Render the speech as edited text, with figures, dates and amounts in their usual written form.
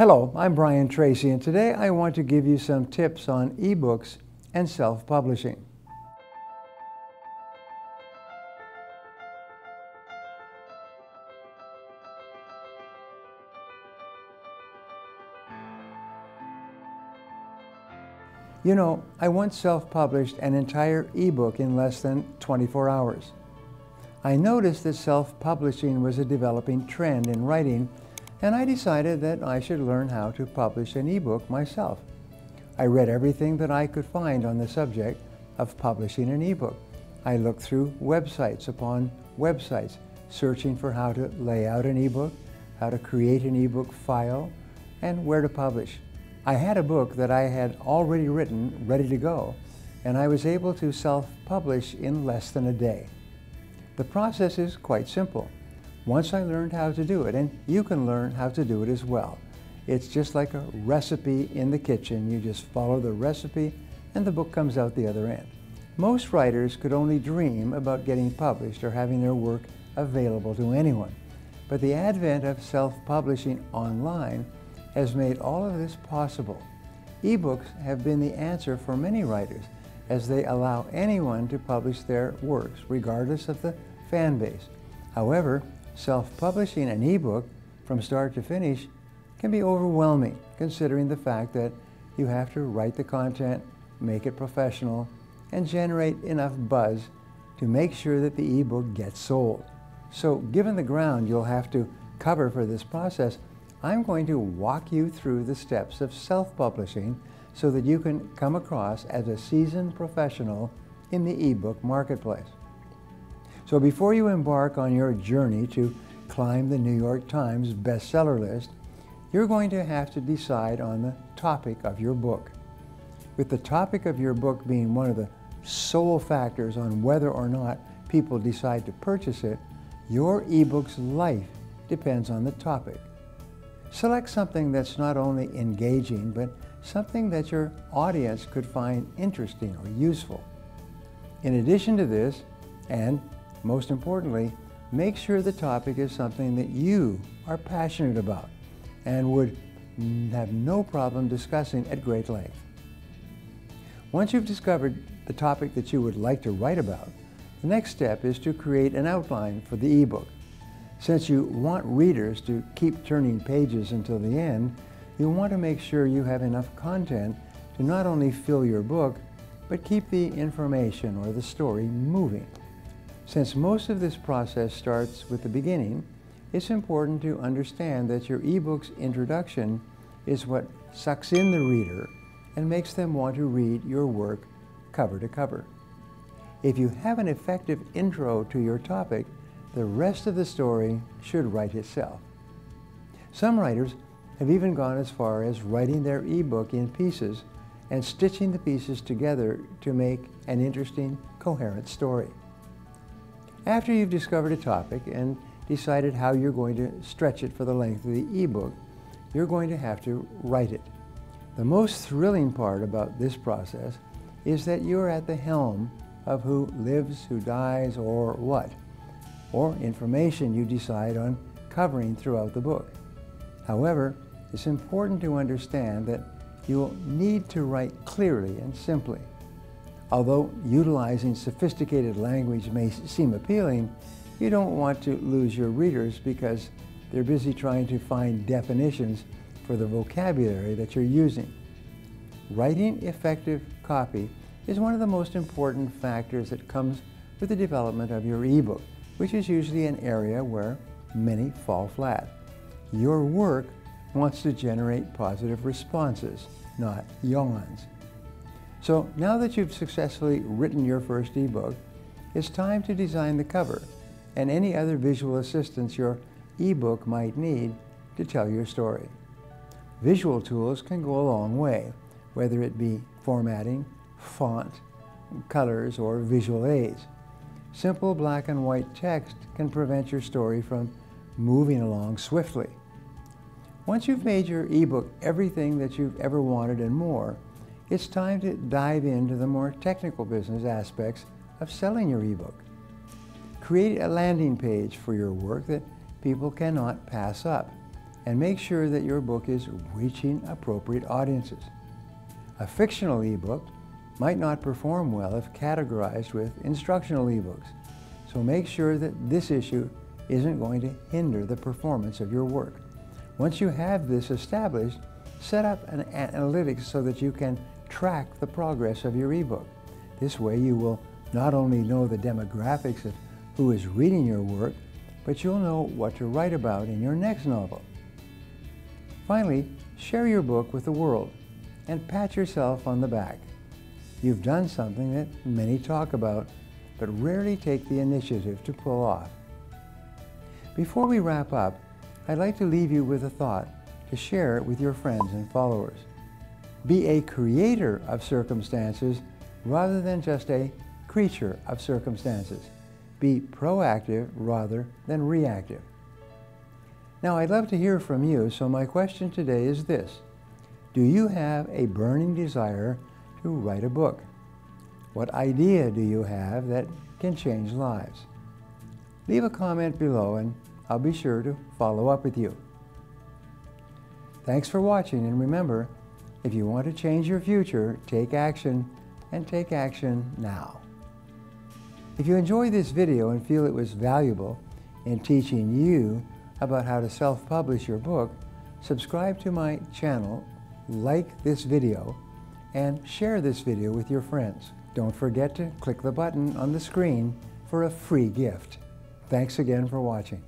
Hello, I'm Brian Tracy, and today I want to give you some tips on ebooks and self-publishing. You know, I once self-published an entire ebook in less than 24 hours. I noticed that self-publishing was a developing trend in writing, and I decided that I should learn how to publish an ebook myself. I read everything that I could find on the subject of publishing an ebook. I looked through websites upon websites, searching for how to lay out an ebook, how to create an ebook file, and where to publish. I had a book that I had already written, ready to go, and I was able to self-publish in less than a day. The process is quite simple. Once I learned how to do it, and you can learn how to do it as well. It's just like a recipe in the kitchen. You just follow the recipe and the book comes out the other end. Most writers could only dream about getting published or having their work available to anyone. But the advent of self-publishing online has made all of this possible. Ebooks have been the answer for many writers, as they allow anyone to publish their works regardless of the fan base. However, self-publishing an ebook from start to finish can be overwhelming, considering the fact that you have to write the content, make it professional, and generate enough buzz to make sure that the ebook gets sold. So given the ground you'll have to cover for this process, I'm going to walk you through the steps of self-publishing so that you can come across as a seasoned professional in the ebook marketplace. So before you embark on your journey to climb the New York Times bestseller list, you're going to have to decide on the topic of your book. With the topic of your book being one of the sole factors on whether or not people decide to purchase it, your ebook's life depends on the topic. Select something that's not only engaging, but something that your audience could find interesting or useful. In addition to this, and most importantly, make sure the topic is something that you are passionate about and would have no problem discussing at great length. Once you've discovered the topic that you would like to write about, the next step is to create an outline for the ebook. Since you want readers to keep turning pages until the end, you want to make sure you have enough content to not only fill your book, but keep the information or the story moving. Since most of this process starts with the beginning, it's important to understand that your ebook's introduction is what sucks in the reader and makes them want to read your work cover to cover. If you have an effective intro to your topic, the rest of the story should write itself. Some writers have even gone as far as writing their ebook in pieces and stitching the pieces together to make an interesting, coherent story. After you've discovered a topic and decided how you're going to stretch it for the length of the ebook, you're going to have to write it. The most thrilling part about this process is that you're at the helm of who lives, who dies, or what, or information you decide on covering throughout the book. However, it's important to understand that you'll need to write clearly and simply. Although utilizing sophisticated language may seem appealing, you don't want to lose your readers because they're busy trying to find definitions for the vocabulary that you're using. Writing effective copy is one of the most important factors that comes with the development of your ebook, which is usually an area where many fall flat. Your work wants to generate positive responses, not yawns. So now that you've successfully written your first ebook, it's time to design the cover and any other visual assistance your ebook might need to tell your story. Visual tools can go a long way, whether it be formatting, font, colors, or visual aids. Simple black and white text can prevent your story from moving along swiftly. Once you've made your ebook everything that you've ever wanted and more, it's time to dive into the more technical business aspects of selling your ebook. Create a landing page for your work that people cannot pass up. and make sure that your book is reaching appropriate audiences. A fictional ebook might not perform well if categorized with instructional ebooks, so make sure that this issue isn't going to hinder the performance of your work. Once you have this established, set up an analytics so that you can track the progress of your ebook. This way you will not only know the demographics of who is reading your work, but you'll know what to write about in your next novel. Finally, share your book with the world and pat yourself on the back. You've done something that many talk about, but rarely take the initiative to pull off. Before we wrap up, I'd like to leave you with a thought to share with your friends and followers. Be a creator of circumstances rather than just a creature of circumstances. Be proactive rather than reactive. Now, I'd love to hear from you, so my question today is this: do you have a burning desire to write a book? What idea do you have that can change lives? Leave a comment below and I'll be sure to follow up with you. Thanks for watching, and remember, if you want to change your future, take action, and take action now. If you enjoyed this video and feel it was valuable in teaching you about how to self-publish your book, subscribe to my channel, like this video, and share this video with your friends. Don't forget to click the button on the screen for a free gift. Thanks again for watching.